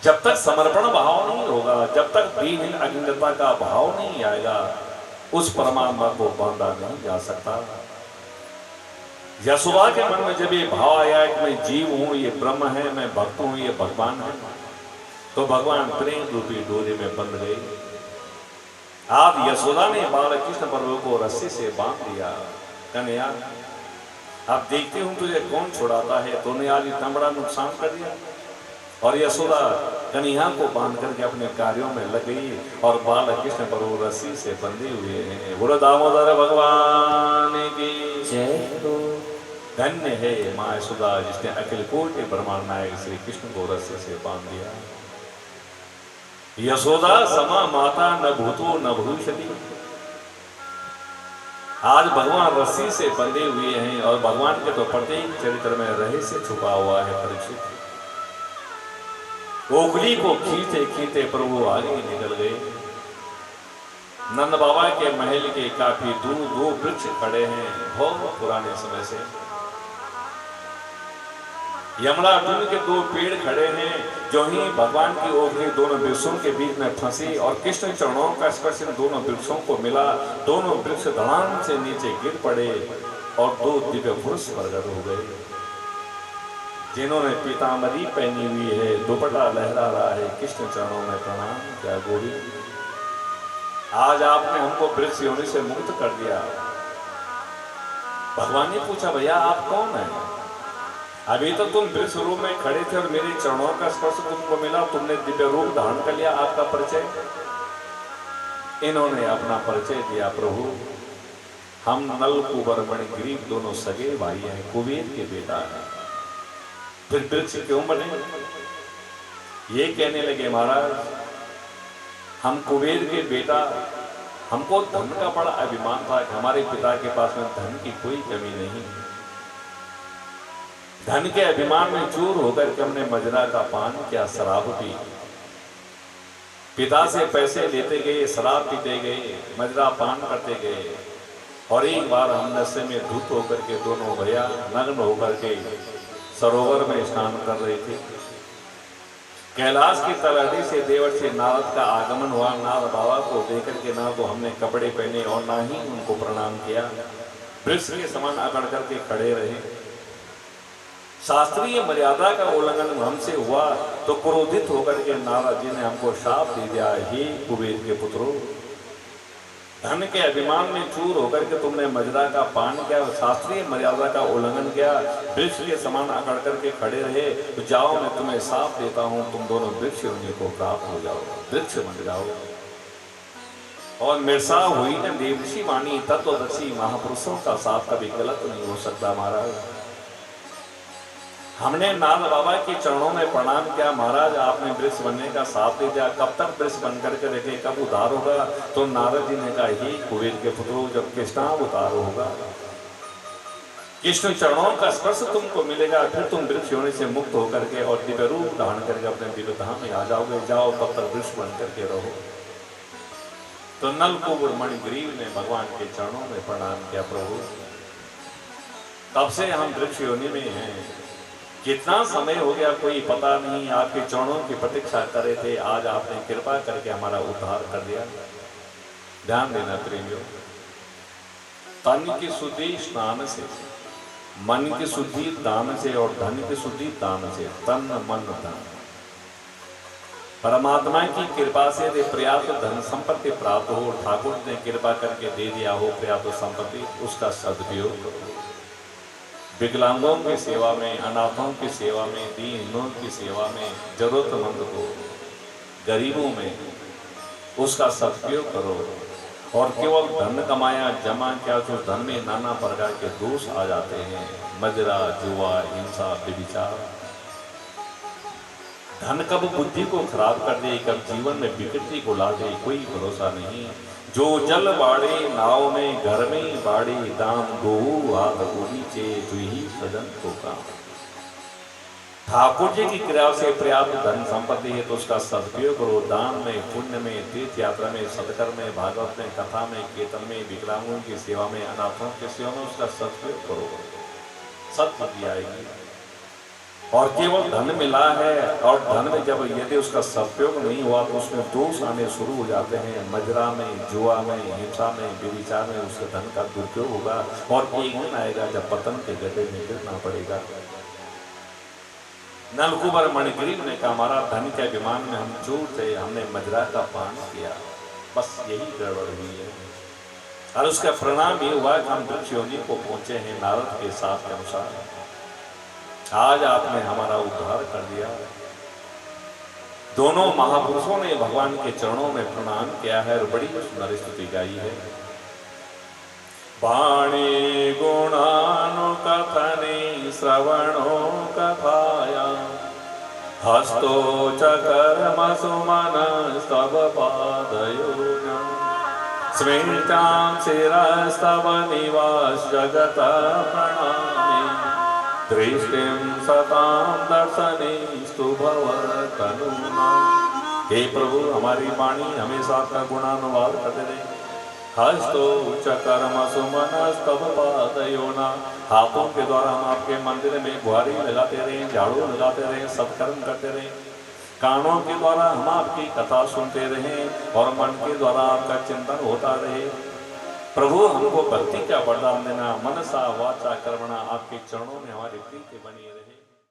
Speaker 2: जब तक समर्पण भाव नहीं होगा, जब तक दीन अज्ञता का भाव नहीं आएगा, उस परमात्मा को बांधा नहीं जा सकता। यशोदा के मन में जब ये भाव आया कि मैं जीव हूं, ये ब्रह्म है, मैं भक्त हूं, ये भगवान है, तो भगवान प्रेम रूपी डोरी में बंध गए। आज यशोदा ने बाल कृष्ण प्रभु को रस्सी से बांध दिया। कन्या अब देखती हूं तुझे कौन छुड़ाता है, तूने आज इतना बड़ा नुकसान कर दिया। और यशोदा कन्या को बांध करके अपने कार्यों में लग गई और बाल कृष्ण प्रभु रस्सी से बंधे हुए हैं। बोलो दामोदर भगवान की जय हो। धन्य है माँ यशोदा जिसने अखिल कोटि ब्रह्मांड नायक श्री कृष्ण को रस्सी से बांध दिया। यशोदा समा माता न भूतो न भविष्यति। आज भगवान रस्सी से बंधे हुए हैं और भगवान के तो प्रत्येक चरित्र में रहस्य छुपा हुआ है। परीक्षित ओगली को खींचते खींचते प्रभु आगे निकल गए। नंद बाबा के महल के काफी दूर दो वृक्ष खड़े हैं बहुत पुराने समय से। यमुना नदी के दो पेड़ खड़े हैं जो ही भगवान की ओगली दोनों वृक्षों के बीच में फंसी और कृष्ण चरणों का स्पर्श दोनों वृक्षों को मिला। दोनों वृक्ष धड़ाम से नीचे गिर पड़े और दो दिव्य पुरुष प्रकट हो गए जिन्होंने पीतांबरी पहनी हुई है, दुपट्टा लहरा रहा है। कृष्ण चरणों में प्रणाम क्या गोविंद, आज आपने हमको वृक्ष योनि से मुक्त कर दिया। भगवान ने पूछा भैया आप कौन हैं? अभी तो तुम वृक्ष रूप में खड़े थे और मेरे चरणों का स्पर्श तुमको मिला, तुमने दिव्य रूप धारण कर लिया, आपका परिचय? इन्होंने अपना परिचय दिया, प्रभु हम नल कुंवर मणिग्रीव दोनों सगे भाई हैं, कुबेर के बेटा हैं। फिर वृक्ष क्यों बने? ये कहने लगे महाराज हम कुबेर के बेटा, हमको धन का बड़ा अभिमान था कि हमारे पिता के पास में धन की कोई कमी नहीं। धन के अभिमान में चूर होकर के हमने मजरा का पान किया, शराब पी, पिता से पैसे लेते गए, शराब पीते गए, मजरा पान करते गए। और एक बार हम नशे में धुत होकर के दोनों भैया नग्न होकर के सरोवर में स्नान कर रहे थे। कैलाश की तलहटी से देवर्षि नारद का आगमन हुआ। नारद बाबा को देकर के ना तो हमने कपड़े पहने और ना ही उनको प्रणाम किया, वृक्ष के समान अकड़ करके खड़े रहे। शास्त्रीय मर्यादा का उल्लंघन हमसे हुआ तो क्रोधित होकर के नारद जी ने हमको शाप दे दिया, हे कुबेर के पुत्रों, धन के अभिमान में चूर होकर के तुमने मजरा का पान किया, शास्त्रीय मर्यादा का उल्लंघन किया, वृक्ष के समान अकड़ करके खड़े रहे, तो जाओ मैं तुम्हें शाप देता हूं, तुम दोनों वृक्ष योनि को प्राप्त हो जाओ, वृक्ष बन जाओ। और मिर्सा हुई न देवऋषि वाणी, तत्वदर्शी महापुरुषों का शाप कभी गलत नहीं हो सकता। महाराज हमने नारद बाबा के चरणों में प्रणाम किया, महाराज आपने वृक्ष बनने का साथ दे दिया, कब तक वृक्ष बन करके रखे, कब उद्धार होगा? तो नारद जी ने कहा, हे कुबेर के पुत्रों, जब कृष्णावतार होगा, कृष्ण चरणों का स्पर्श तुमको मिलेगा, फिर तुम वृक्ष होने से मुक्त होकर के और दिव्य रूप धारण करके अपने दिव्य धाम में आ जाओगे। जाओ तब तक वृक्ष बन करके रहो। तो नल कुंवर मणिग्रीव ने भगवान के चरणों में प्रणाम किया, प्रभु तब से हम वृक्ष योनि में हैं, कितना समय हो गया कोई पता नहीं, आपके चरणों की प्रतीक्षा कर रहे थे, आज आपने कृपा करके हमारा उद्धार कर दिया। ध्यान देना प्रेमियों, तन की शुद्धि स्नान से, मन की शुद्धि दान से और धन की शुद्धि दान से। तन मन धन, परमात्मा की कृपा से यदि पर्याप्त धन संपत्ति प्राप्त हो, ठाकुर ने कृपा करके दे दिया हो पर्याप्त संपत्ति, उसका सदुपयोग करो। विकलांगों की सेवा में, अनाथों की सेवा में, दीनों की सेवा में, जरूरतमंद को, गरीबों में उसका सदुपयोग करो। और केवल धन कमाया जमा क्या तो धन में नाना प्रकार के दोष आ जाते हैं, मदिरा, जुआ, हिंसा, व्यभिचार। धन कब बुद्धि को खराब कर दे, कब जीवन में विकृति को ला दे, कोई भरोसा नहीं। जो जल बाड़े नाव में, घर में बाड़े दाम, गो हाथ गोली चे, जो ही सदन को काम। ठाकुर जी की क्रिया से पर्याप्त धन संपत्ति है तो उसका सदुपयोग करो। दान में, पुण्य में, तीर्थ यात्रा में, सत्कर्म में, भागवत में, कथा में, कीर्तन में, विकलांगों की सेवा में, अनाथों की सेवा में उसका सदुपयोग करो, सद्बुद्धि आएगी। और केवल धन मिला है और धन में जब यदि उसका सदुपयोग नहीं हुआ तो उसमें दोष आने शुरू हो जाते हैं, मजरा में, जुआ में, हिंसा में, व्यभिचार में उसके धन का दुरुपयोग होगा और एक दिन आएगा जब पतन के गड्ढे में गिरना पड़ेगा। नलकुबर मणिग्रीव ने कहा, हमारा धन के अभिमान में हम चूर थे, हमने मजरा का पान किया, बस यही गड़बड़ हुई है। और उसका परिणाम ये हुआ कि हम वृक्ष योनि को पहुंचे हैं नारद के साथ के अनुसार। आज आपने हमारा उद्धार कर दिया। दोनों महापुरुषों ने भगवान के चरणों में प्रणाम किया है और बड़ी सुंदर स्तुति गाई है। वाणी गुणानुकथने श्रवणों कथाया
Speaker 3: हस्तो च कर्मसुमनस्तव पादयोना स्मृतां शिरस्तव निवास जगत प्रणामि दृष्टिं सतां दर्शनीस्तु भवतनुना। हे प्रभु, हमारी वाणी हमेशा आपका गुणानुवाद करते रहे। हस्तो च कर्मसुमनस्तव पादयोना, हाथों के द्वारा हम आपके मंदिर में बुहारी लगाते रहे, झाड़ू लगाते रहे, सत्कर्म करते रहे। कानों के द्वारा हम आपकी कथा सुनते रहें और मन के द्वारा आपका चिंतन होता रहे। प्रभु, हमको भक्ति का वरदान देना, मनसा वाचा कर्मणा आपके चरणों में हमारी प्रीति बनी रहे।